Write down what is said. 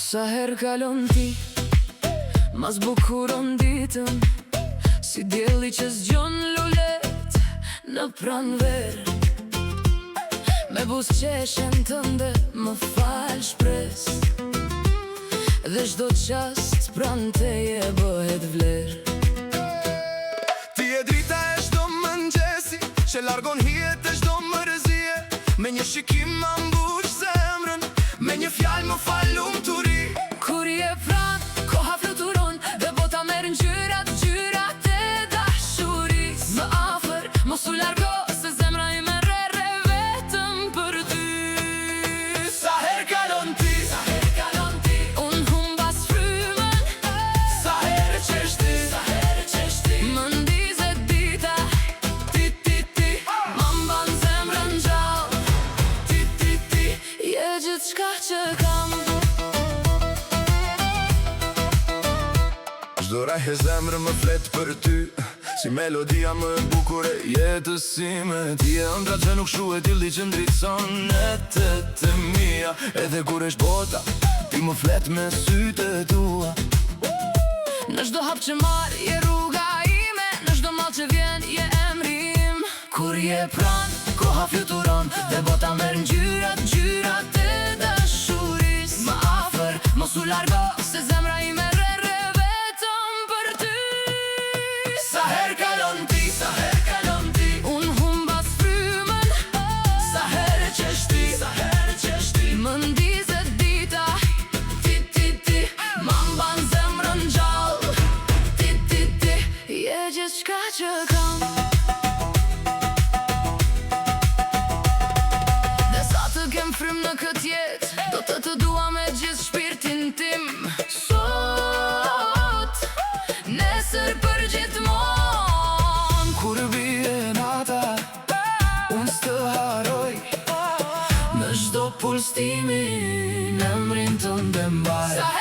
Sa her kalon ti, mas bukuron ditën, si djeli që zgjon lulet në pranver. Me buzëqeshen tënde më fal shpres, dhe çdo qast pran teje bëhet vler. Ti e drita e çdo mëngjesi, që largon hijet e çdo mërzie. Me një shikim ma mbuq zemrën, me një fjalë më fal lumturi. Kur je pran, koha fluturon, dhe bota merr ngjyrat e dashuris. Më afër, mos u largo, se zemra ime rre vetëm për ty. Sa her kalon ti, unë humbas frymën. sa herë qesh ti, Më ndizet dita, ti ma mban zemrën gjallë. ti Je gjithçka që kam. Çdo rah e zemrë më flet për ty, si melodia më e bukur e jetës sime. Ti e ëndra që nuk shuhet, dilli që ndritëson netët e mia. Edhe kur është bota, ti më flet me sytë e tua. Në çdo hap që marr, je rruga ime, në çdo mall që vjen, je emri im. Kur je pran, koha fluturon, dhe bota merr ngjyrat e dashuris. Më afër, mos u largo, se zemra ime rre vetëm për ty. Sa her kalon ti, Unë humbas frymën. sa herë qesh ti, Më ndizet dita, ti ma mban zemrën gjallë. Ti je gjithçka që kam. Dhe sa të kem frymë në këtë jetë, do të dua me gjithë shpirtin tim. Sot, nesër për gjithmonë. Kur bie nata, unë s'të haroj, Në çdo puls timin, emrin tënd e mbaj.